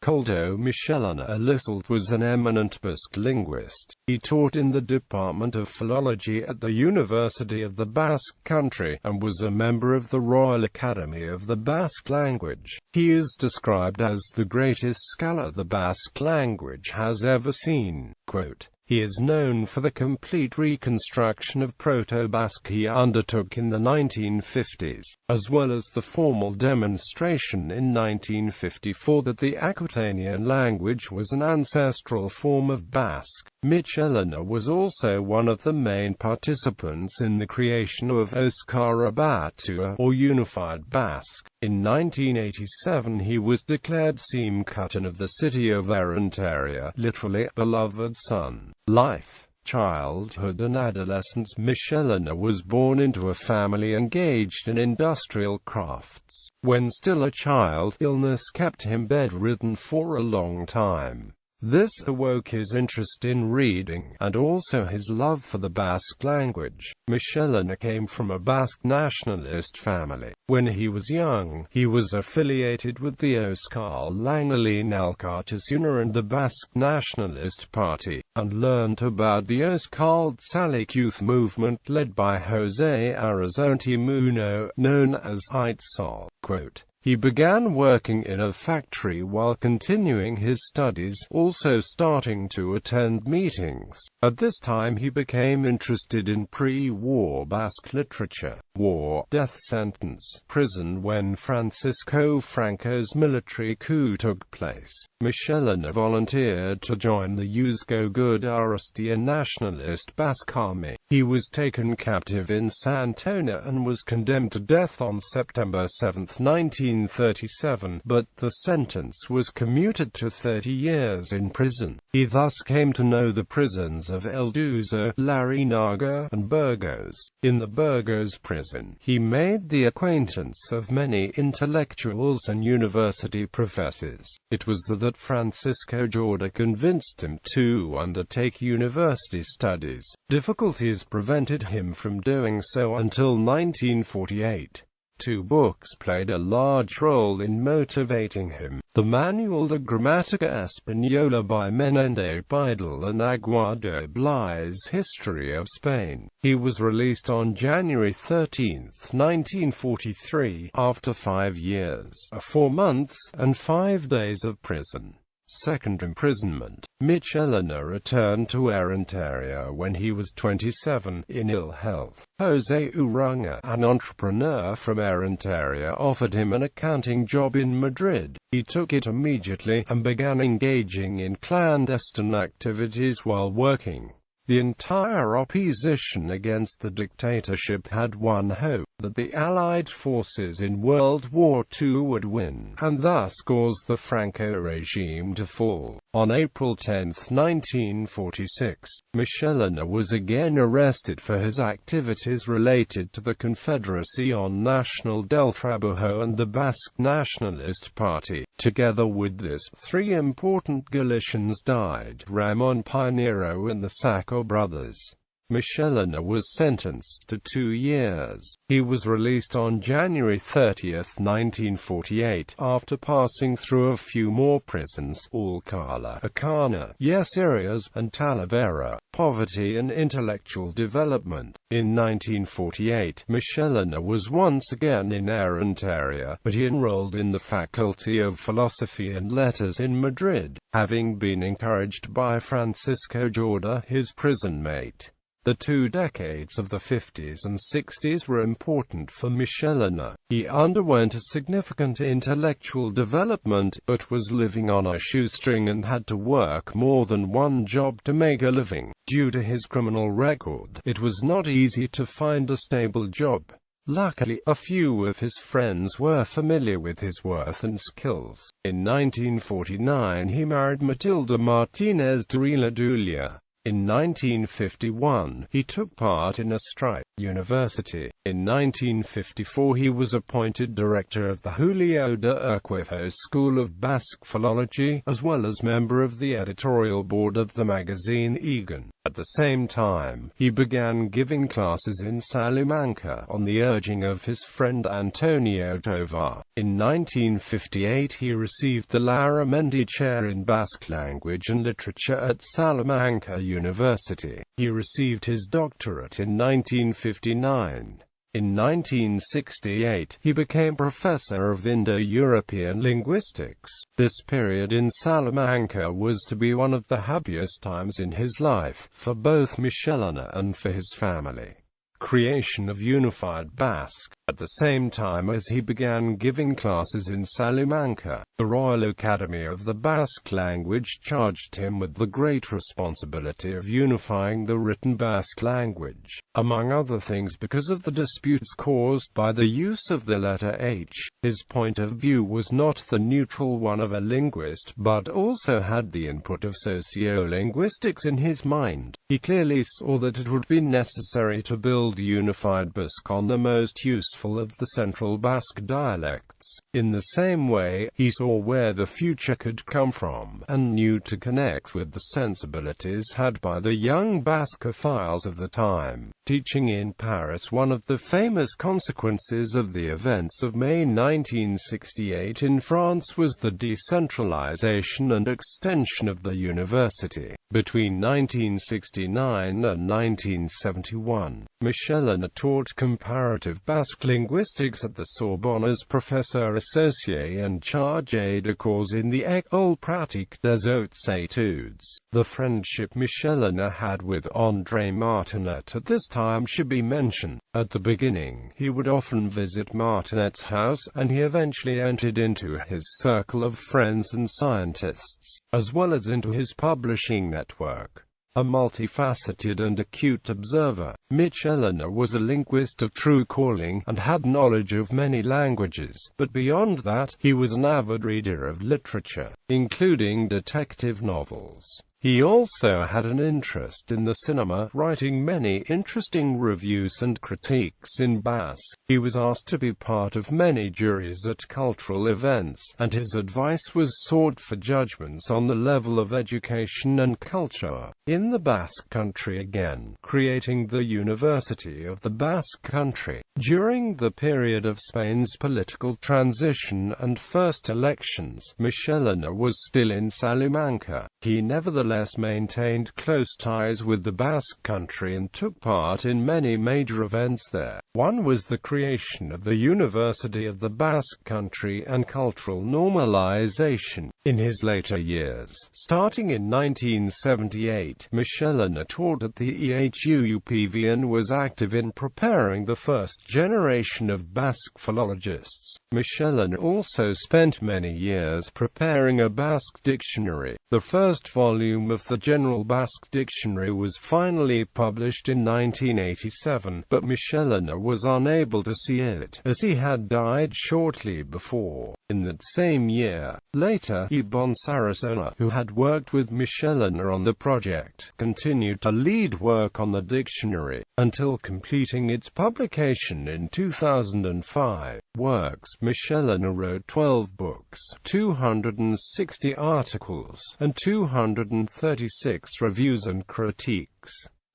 Koldo Mitxelena Elissalt was an eminent Basque linguist. He taught in the Department of Philology at the University of the Basque Country, and was a member of the Royal Academy of the Basque Language. He is described as the greatest scholar the Basque language has ever seen. Quote, "He is known for the complete reconstruction of Proto-Basque he undertook in the 1950s, as well as the formal demonstration in 1954 that the Aquitanian language was an ancestral form of Basque." Mitxelena was also one of the main participants in the creation of Euskara Batua, or Unified Basque. In 1987 he was declared Seam Captain of the city of Errenteria, literally, beloved son. Life, childhood and adolescence. Mitxelena was born into a family engaged in industrial crafts. When still a child, illness kept him bedridden for a long time. This awoke his interest in reading, and also his love for the Basque language. Mitxelena came from a Basque nationalist family. When he was young, he was affiliated with the Euskal Langeleen Elkartasuna and the Basque Nationalist Party, and learned about the Euskaltzaleak youth movement led by Jose Arrasontimuno, known as Itzal. Quote, "He began working in a factory while continuing his studies, also starting to attend meetings. At this time he became interested in pre-war Basque literature, war, death sentence, prison when Francisco Franco's military coup took place. Mitxelena volunteered to join the Eusko Gudarastian nationalist Basque army. He was taken captive in Santona and was condemned to death on September 7, 1937, but the sentence was commuted to 30 years in prison. He thus came to know the prisons of Elduza, Larinaga, and Burgos. In the Burgos prison, he made the acquaintance of many intellectuals and university professors. It was that Francisco Jorda convinced him to undertake university studies. Difficulties prevented him from doing so until 1948. Two books played a large role in motivating him: the Manual de Gramática Española by Menendez Pidal and Aguado Bly's History of Spain. He was released on January 13, 1943, after 5 years, 4 months, and 5 days of prison. Second imprisonment. Mitxelena returned to Errenteria when he was 27, in ill health. Jose Uranga, an entrepreneur from Errenteria, offered him an accounting job in Madrid. He took it immediately, and began engaging in clandestine activities while working. The entire opposition against the dictatorship had one hope: that the Allied forces in World War II would win, and thus cause the Franco regime to fall. On April 10, 1946, Mitxelena was again arrested for his activities related to the Confederación Nacional del Trabajo and the Basque Nationalist Party. Together with this, 3 important Galicians died: Ramon Pinheiro and the Sacco brothers. Mitxelena was sentenced to 2 years. He was released on January 30, 1948, after passing through a few more prisons: Alcala, Acana, Yeserias, and Talavera. Poverty and intellectual development. In 1948, Mitxelena was once again in Errenteria, but he enrolled in the Faculty of Philosophy and Letters in Madrid, having been encouraged by Francisco Jorda, his prison mate. The 2 decades of the 50s and 60s were important for Mitxelena. He underwent a significant intellectual development, but was living on a shoestring and had to work more than one job to make a living. Due to his criminal record, it was not easy to find a stable job. Luckily, a few of his friends were familiar with his worth and skills. In 1949 he married Matilda Martinez de Riladulia. In 1951, he took part in a strike at university. In 1954 he was appointed director of the Julio de Urquijo School of Basque Philology, as well as member of the editorial board of the magazine Egan. At the same time, he began giving classes in Salamanca on the urging of his friend Antonio Tovar. In 1958 he received the Larramendi Chair in Basque Language and Literature at Salamanca University. He received his doctorate in 1959. In 1968, he became professor of Indo-European linguistics. This period in Salamanca was to be one of the happiest times in his life, for both Mitxelena and for his family. Creation of Unified Basque. At the same time as he began giving classes in Salamanca, the Royal Academy of the Basque language charged him with the great responsibility of unifying the written Basque language, among other things because of the disputes caused by the use of the letter H. His point of view was not the neutral one of a linguist, but also had the input of sociolinguistics in his mind. He clearly saw that it would be necessary to build Unified Basque on the most useful of the Central Basque dialects. In the same way, he saw where the future could come from, and knew to connect with the sensibilities had by the young Basquophiles of the time. Teaching in Paris. One of the famous consequences of the events of May 1968 in France was the decentralization and extension of the university. Between 1969 and 1971, Mitxelena taught comparative Basque linguistics at the Sorbonne as professeur associé and chargé de cours in the École pratique des hautes études. The friendship Mitxelena had with André Martinet at this time should be mentioned. At the beginning, he would often visit Martinet's house, and he eventually entered into his circle of friends and scientists, as well as into his publishing network. A multifaceted and acute observer, Mitxelena was a linguist of true calling, and had knowledge of many languages, but beyond that, he was an avid reader of literature, including detective novels. He also had an interest in the cinema, writing many interesting reviews and critiques in Basque. He was asked to be part of many juries at cultural events, and his advice was sought for judgments on the level of education and culture in the Basque Country, again creating the University of the Basque Country. During the period of Spain's political transition and first elections, Mitxelena was still in Salamanca. He nevertheless maintained close ties with the Basque Country and took part in many major events there. One was the creation of the University of the Basque Country and cultural normalization. In his later years, starting in 1978, Mitxelena taught at the EHUUPV and was active in preparing the first generation of Basque philologists. Mitxelena also spent many years preparing a Basque dictionary. The first volume of the General Basque Dictionary was finally published in 1987, but Mitxelena was unable to see it, as he had died shortly before. In that same year, later, Ibon Sarasona, who had worked with Mitxelena on the project, continued to lead work on the dictionary, until completing its publication in 2005. Works. Mitxelena wrote 12 books, 260 articles, and 236 reviews and critiques.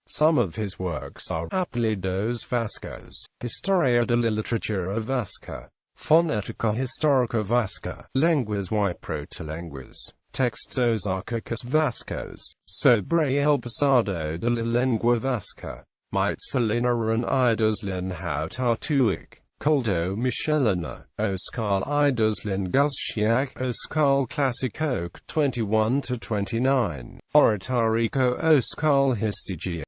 Some of his works are Apellidos Vascos, Historia de la Literatura Vasca, Fonética Histórica Vasca, Lenguas y Protolenguas, Textos Arcaicos Vascos, Sobre el pasado de la lengua vasca, Mitxelena and Idoslen Hautartuic, Koldo Mitxelena, Oskal Idoslen Guzxiak, Oskal Classicoque 21-29, Oratorico Oskal Histigia.